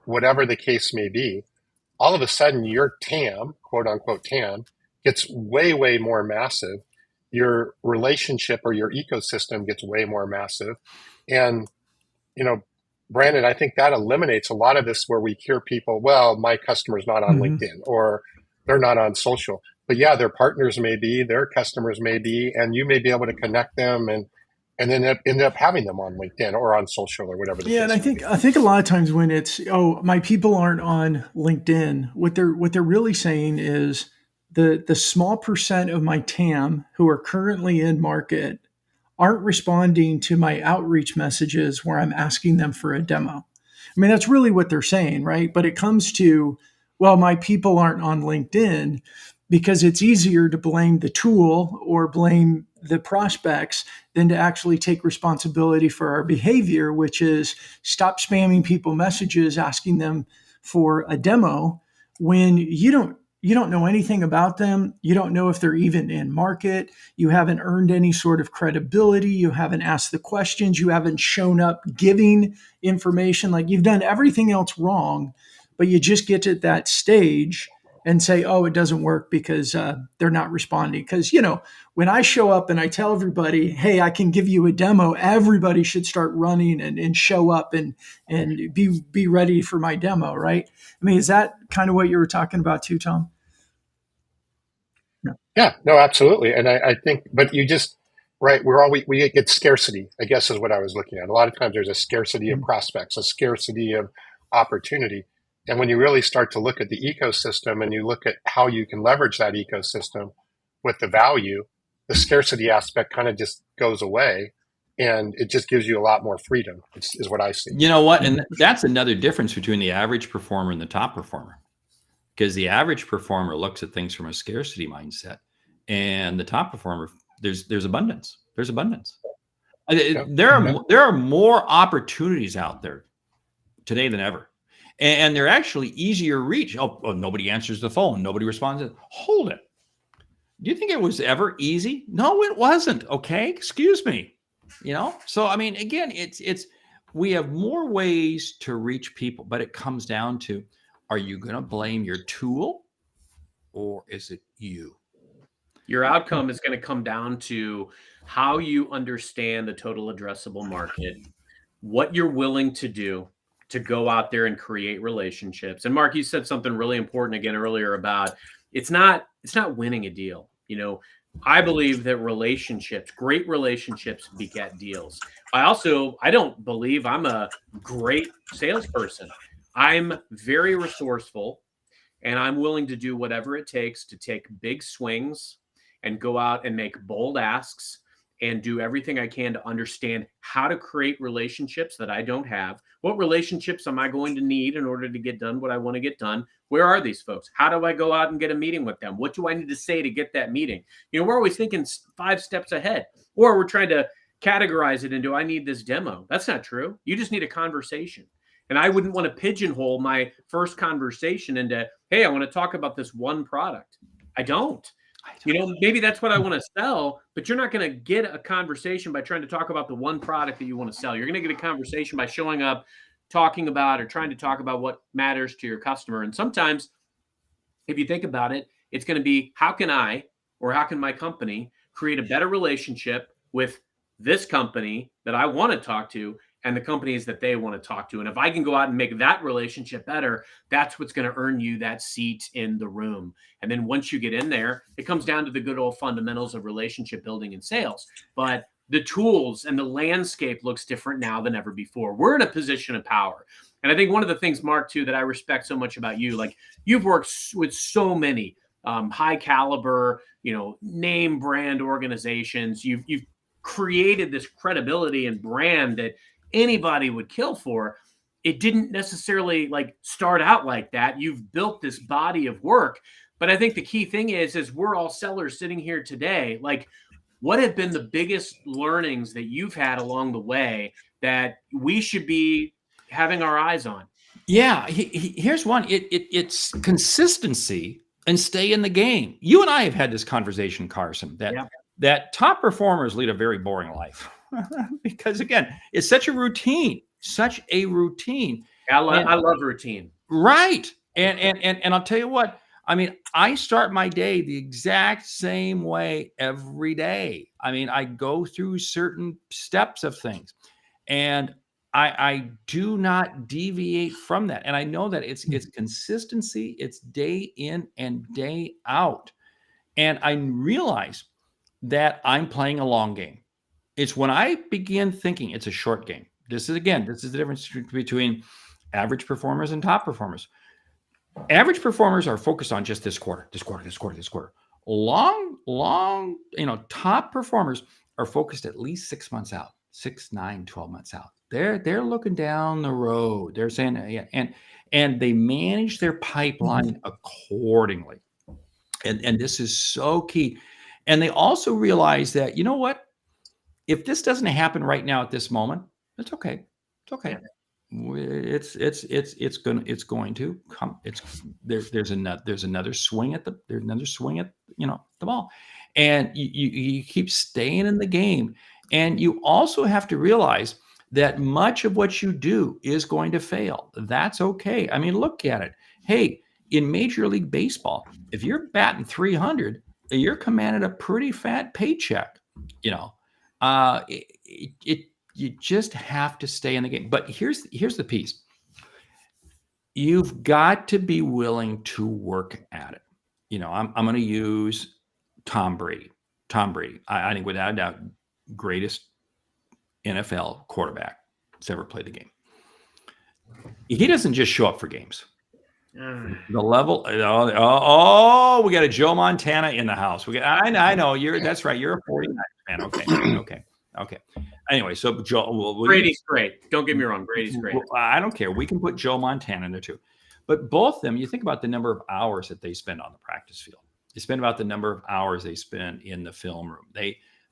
whatever the case may be, all of a sudden your TAM, quote unquote TAM, gets way, way more massive. Your relationship or your ecosystem gets way more massive. And, Brandon, I think that eliminates a lot of this where we hear people, well, my customer's not on LinkedIn or they're not on social. But yeah, their partners may be, their customers may be, and you may be able to connect them and then end up having them on LinkedIn or on social or whatever. Yeah, and I think a lot of times when it's, my people aren't on LinkedIn, what they're really saying is the small percent of my TAM who are currently in market aren't responding to my outreach messages where I'm asking them for a demo. I mean, that's really what they're saying, right? But it comes to, well, my people aren't on LinkedIn because it's easier to blame the tool or blame the prospects than to actually take responsibility for our behavior, which is stop spamming people messages asking them for a demo when you don't know anything about them. You don't know if they're even in market. You haven't earned any sort of credibility. You haven't asked the questions. You haven't shown up giving information. Like, you've done everything else wrong, but you just get to that stage and say, oh, it doesn't work because they're not responding. Because, when I show up and I tell everybody, hey, I can give you a demo, everybody should start running and show up and be ready for my demo, right? I mean, is that kind of what you were talking about too, Tom? Yeah, no, absolutely. And I think, but you just, right, we get scarcity, I guess is what I was looking at. A lot of times there's a scarcity of prospects, a scarcity of opportunity. And when you really start to look at the ecosystem and you look at how you can leverage that ecosystem with the value, the scarcity aspect kind of just goes away, and it just gives you a lot more freedom, is what I see. You know what? And that's another difference between the average performer and the top performer, because the average performer looks at things from a scarcity mindset, and the top performer, there's abundance. There's abundance. There are more opportunities out there today than ever. And they're actually easier reach. Oh, nobody answers the phone. Nobody responds. Hold it. Do you think it was ever easy? No, it wasn't. Okay. Excuse me. So, I mean, again, we have more ways to reach people, but it comes down to, are you going to blame your tool or is it you? Your outcome is going to come down to how you understand the total addressable market, what you're willing to do to go out there and create relationships. And Mark, you said something really important again earlier about it's not winning a deal. I believe that great relationships beget deals. I don't believe I'm a great salesperson. I'm very resourceful, and I'm willing to do whatever it takes to take big swings and go out and make bold asks and do everything I can to understand how to create relationships that I don't have. What relationships am I going to need in order to get done what I want to get done? Where are these folks? How do I go out and get a meeting with them? What do I need to say to get that meeting? We're always thinking 5 steps ahead, or we're trying to categorize it into, I need this demo. That's not true. You just need a conversation. And I wouldn't want to pigeonhole my first conversation into, hey, I want to talk about this one product. I don't. Maybe that's what I want to sell, but you're not going to get a conversation by trying to talk about the one product that you want to sell. You're going to get a conversation by showing up talking about or trying to talk about what matters to your customer. And sometimes, if you think about it, it's going to be, how can I, or how can my company create a better relationship with this company that I want to talk to and the companies that they want to talk to. And if I can go out and make that relationship better, that's what's going to earn you that seat in the room. And then once you get in there, it comes down to the good old fundamentals of relationship building and sales. But the tools and the landscape looks different now than ever before. We're in a position of power. And I think one of the things, Mark, too, that I respect so much about you, like, you've worked with so many high caliber, name brand organizations. You've created this credibility and brand that anybody would kill for. It didn't necessarily like start out like that. You've built this body of work. But I think the key thing is we're all sellers sitting here today. Like, what have been the biggest learnings that you've had along the way that we should be having our eyes on? Yeah, here's one. It's consistency and stay in the game. You and I have had this conversation, Carson, that top performers lead a very boring life because, again, it's such a routine. I love routine. Right. And I'll tell you what, I mean, I start my day the exact same way every day. I mean, I go through certain steps of things, and I do not deviate from that. And I know that it's consistency, it's day in and day out. And I realize that I'm playing a long game. It's when I begin thinking it's a short game. This is the difference between average performers and top performers. Average performers are focused on just this quarter. Long, top performers are focused at least 6 months out, 6, 9, 12 months out. They're looking down the road. They're saying, and they manage their pipeline accordingly. And this is so key. And they also realize that, you know what? If this doesn't happen right now at this moment, it's okay. It's okay. It's going to come. There's another swing at the ball, and you keep staying in the game. And you also have to realize that much of what you do is going to fail. That's okay. I mean, look at it. Hey, in Major League Baseball, if you're batting 300, you're commanding a pretty fat paycheck. You just have to stay in the game. But here's the piece. You've got to be willing to work at it. I'm going to use Tom Brady. I think without a doubt, greatest NFL quarterback that's ever played the game. He doesn't just show up for games. The level. We got a Joe Montana in the house. I know that's right. You're a 49ers fan. Okay. Anyway, so Joe. Brady's great. Don't get me wrong. Brady's great. I don't care. We can put Joe Montana in there too. But both of them, you think about the number of hours that they spend on the practice field. You spend about the number of hours they spend in the film room.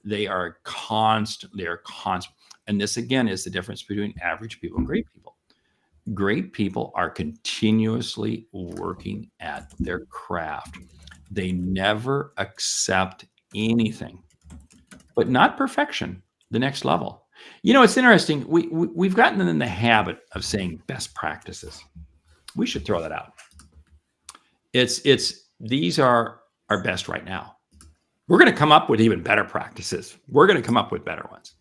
They are constant. They are constant. And this, again, is the difference between average people and great people. Great people are continuously working at their craft. They never accept anything, but not perfection, the next level. It's interesting. We've gotten in the habit of saying best practices. We should throw that out. These are our best right now. We're going to come up with even better practices. We're going to come up with better ones.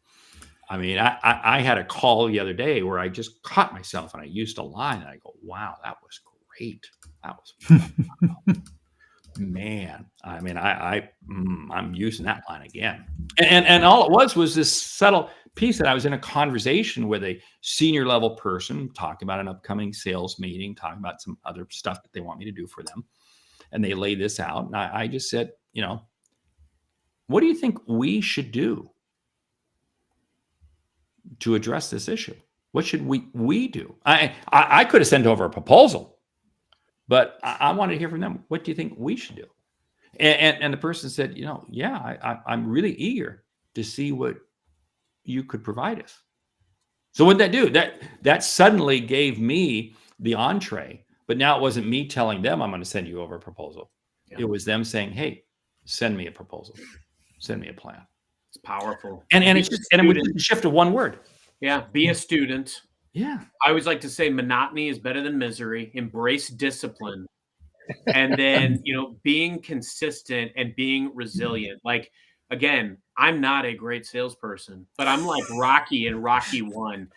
I mean, I had a call the other day where I just caught myself and I used a line and I go, wow, that was great. That was wow. Man. I mean, I'm using that line again. And all it was this subtle piece that I was in a conversation with a senior level person talking about an upcoming sales meeting, talking about some other stuff that they want me to do for them. And they lay this out. And I just said, what do you think we should do to address this issue? What should we do? I could have sent over a proposal, but I wanted to hear from them. What do you think we should do? And the person said, I'm really eager to see what you could provide us. So what did that do? That suddenly gave me the entree, but now it wasn't me telling them I'm going to send you over a proposal. Yeah. It was them saying, hey, send me a proposal. Send me a plan. It's powerful. And it was just a shift of one word. Yeah. Be a student. Yeah. I always like to say monotony is better than misery. Embrace discipline. And then, being consistent and being resilient. Like, again, I'm not a great salesperson, but I'm like Rocky in Rocky 1.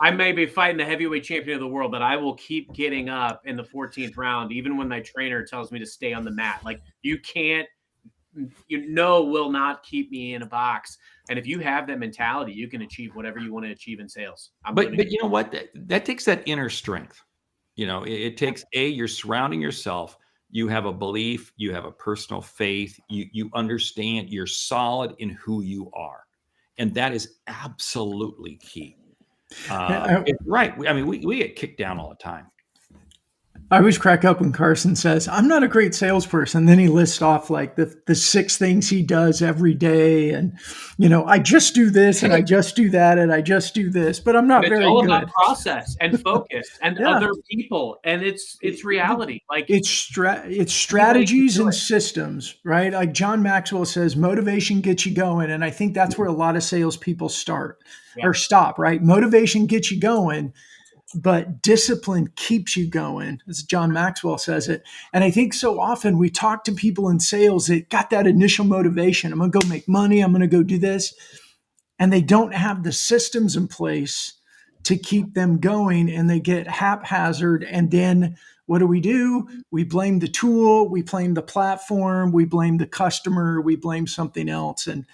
I may be fighting the heavyweight champion of the world, but I will keep getting up in the 14th round, even when my trainer tells me to stay on the mat. Like, you can't, will not keep me in a box. And if you have that mentality, you can achieve whatever you want to achieve in sales. But you know what? That takes that inner strength. It takes you're surrounding yourself. You have a belief, you have a personal faith, you understand, you're solid in who you are. And that is absolutely key. Right. I mean, we get kicked down all the time. I always crack up when Carson says, I'm not a great salesperson. Then he lists off like the 6 things he does every day. And, I just do this and I just do that and I just do this, but I'm not very good. It's all about process and focus and other people. And it's reality. Like it's strategies and systems, right? Like John Maxwell says, motivation gets you going. And I think that's where a lot of salespeople start or stop, right? Motivation gets you going, but discipline keeps you going, as John Maxwell says it. And I think so often we talk to people in sales that got that initial motivation. I'm going to go make money. I'm going to go do this. And they don't have the systems in place to keep them going. And they get haphazard. And then what do? We blame the tool. We blame the platform. We blame the customer. We blame something else. And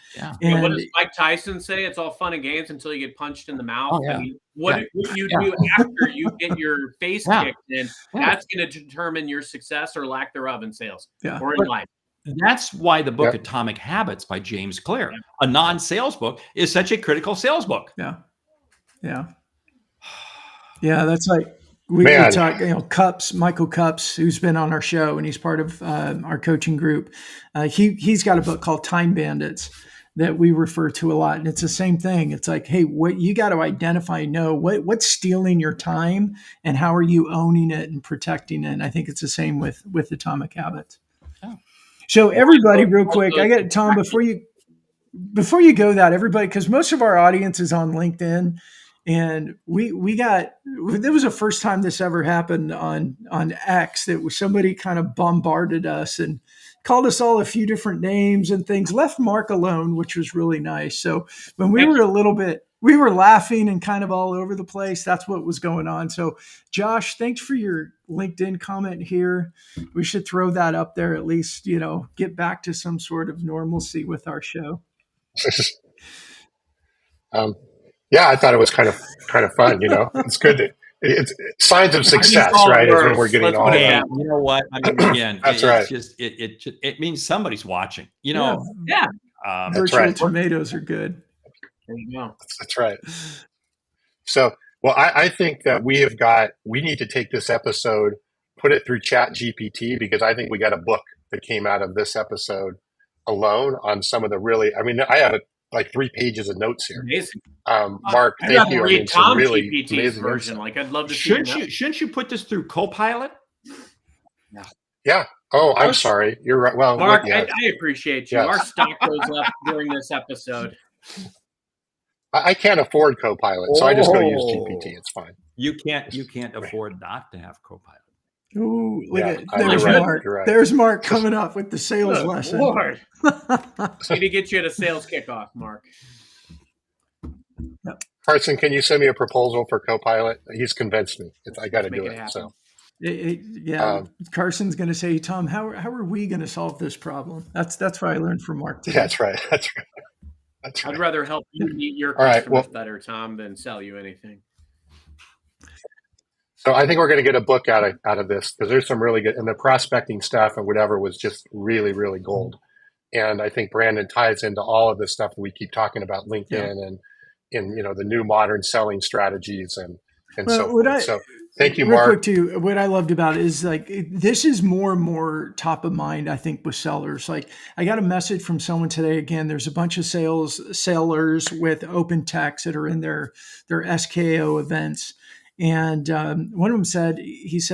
what does Mike Tyson say? It's all fun and games until you get punched in the mouth. Oh, yeah. I mean, what you do after you get your face kicked in, that's going to determine your success or lack thereof in sales or in life. That's why the book Atomic Habits by James Clear, a non-sales book, is such a critical sales book. Yeah. That's like we talk, Michael Cups, who's been on our show and he's part of our coaching group. He's got a book called Time Bandits that we refer to a lot. And it's the same thing. It's like, hey, what you got to identify, what's stealing your time and how are you owning it and protecting it? And I think it's the same with Atomic Habits. Oh. So everybody, real quick, I got Tom, before you go that, everybody, because most of our audience is on LinkedIn. And there was the first time this ever happened on X, that was somebody kind of bombarded us and called us all a few different names and things, left Mark alone, which was really nice. So when we were laughing and kind of all over the place. That's what was going on. So Josh, thanks for your LinkedIn comment here. We should throw that up there, at least, get back to some sort of normalcy with our show. I thought it was kind of fun. It's good. It's signs of success, right? Is when we're getting all that. You know what? I mean, again, that's right. It means somebody's watching. Virtual tomatoes are good. There you go. That's right. So, well, I think that we need to take this episode, put it through Chat GPT, because I think we got a book that came out of this episode alone on some of the I have like 3 pages of notes here. Amazing. Mark, thank you. Read Tom GPT's version. Like, I'd love to see. Shouldn't you put this through Copilot? Yeah. Oh, I'm sorry. You're right. Well, Mark, I appreciate you. Yes. Our stock goes up during this episode. I can't afford Copilot, so I just go use GPT. It's fine. You can't afford not to have Copilot. Ooh, there's Mark. Right. There's Mark coming up with the sales lesson. Lord. Need to get you at a sales kickoff, Mark. Yep. Carson, can you send me a proposal for Copilot? He's convinced me. I got to do it. So. Carson's going to say, Tom, how are we going to solve this problem? That's what I learned from Mark today. Yeah, that's right. I'd rather help you meet your customers better, Tom, than sell you anything. So I think we're going to get a book out of this, because there's some really good, and the prospecting stuff and whatever was just really, really gold. And I think Brandon ties into all of this stuff that we keep talking about, LinkedIn and the new modern selling strategies and so forth. So thank you, Mark. Quick too, what I loved about it is this is more and more top of mind, I think, with sellers. Like, I got a message from someone today. Again, there's a bunch of sellers with open text that are in their SKO events. And one of them said,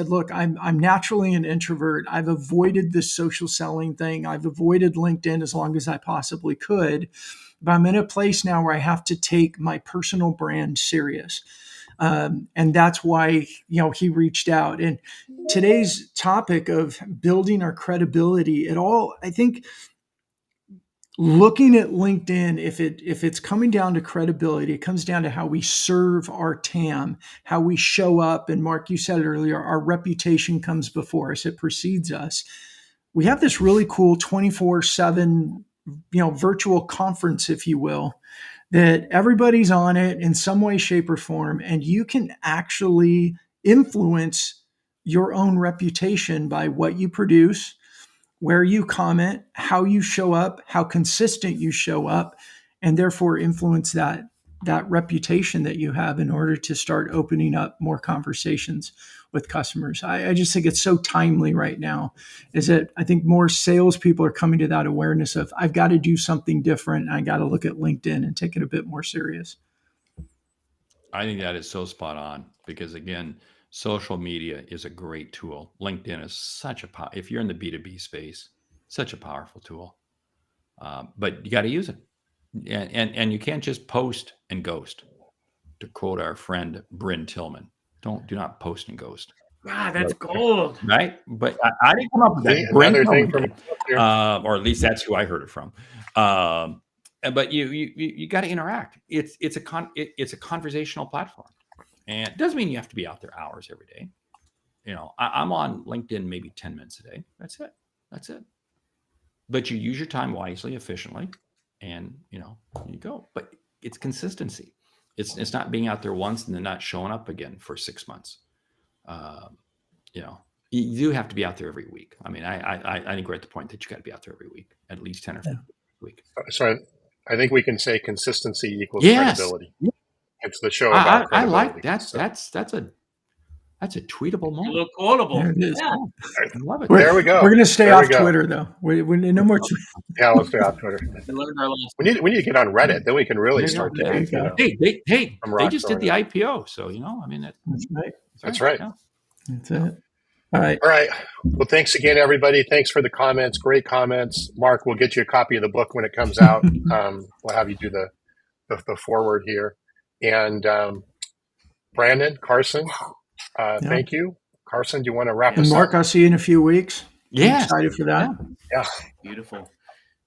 look, I'm naturally an introvert. I've avoided this social selling thing. I've avoided LinkedIn as long as I possibly could. But I'm in a place now where I have to take my personal brand serious. And that's why, he reached out. And today's topic of building our credibility, I think looking at LinkedIn, if it's coming down to credibility, it comes down to how we serve our TAM, how we show up. And Mark, you said it earlier, our reputation comes before us, it precedes us. We have this really cool 24/7, virtual conference, if you will, that everybody's on it in some way, shape, or form, and you can actually influence your own reputation by what you produce, where you comment, how you show up, how consistent you show up, and therefore influence that reputation that you have in order to start opening up more conversations with customers. I just think it's so timely right now. Is that I think more salespeople are coming to that awareness of I've got to do something different. I got to look at LinkedIn and take it a bit more serious. I think that is so spot on because, again, social media is a great tool. LinkedIn is if you're in the B2B space, such a powerful tool. But you got to use it. And you can't just post and ghost. To quote our friend Bryn Tillman, do not post and ghost. Ah, that's gold. Right? But I didn't come up with that. Another thing from or at least that's who I heard it from. But you got to interact. It's a conversational platform, and it doesn't mean you have to be out there hours every day. I'm on LinkedIn maybe 10 minutes a day. That's it. But you use your time wisely, efficiently, and you go. But it's consistency. It's not being out there once and then not showing up again for 6 months. You do have to be out there every week. I mean, I think we're at the point that you got to be out there every week, at least 10 or 15 a week. So I think we can say consistency equals credibility. It's the show about I credibility. like that. So. That's a tweetable moment. A little quotable. There it is. Yeah. I love it. There we go. We're going to stay off Twitter, though. We no more. Yeah, let's stay off Twitter. We need to get on Reddit. Then we can really start to. Hey, they just did the IPO, so I mean that's right. That's right. Yeah. That's it. All right. Well, thanks again, everybody. Thanks for the comments. Great comments. Mark, we'll get you a copy of the book when it comes out. We'll have you do the forward here. And Brandon, Carson, thank you. Carson, do you want to wrap us up? Mark, I'll see you in a few weeks. Yeah. I'm excited for that. Yeah. Beautiful.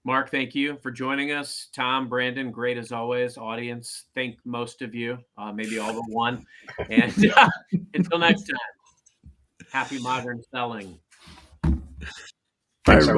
Mark, thank you for joining us. Tom, Brandon, great as always. Audience, thank most of you, maybe all but one. And until next time, happy modern selling. Thanks, everyone.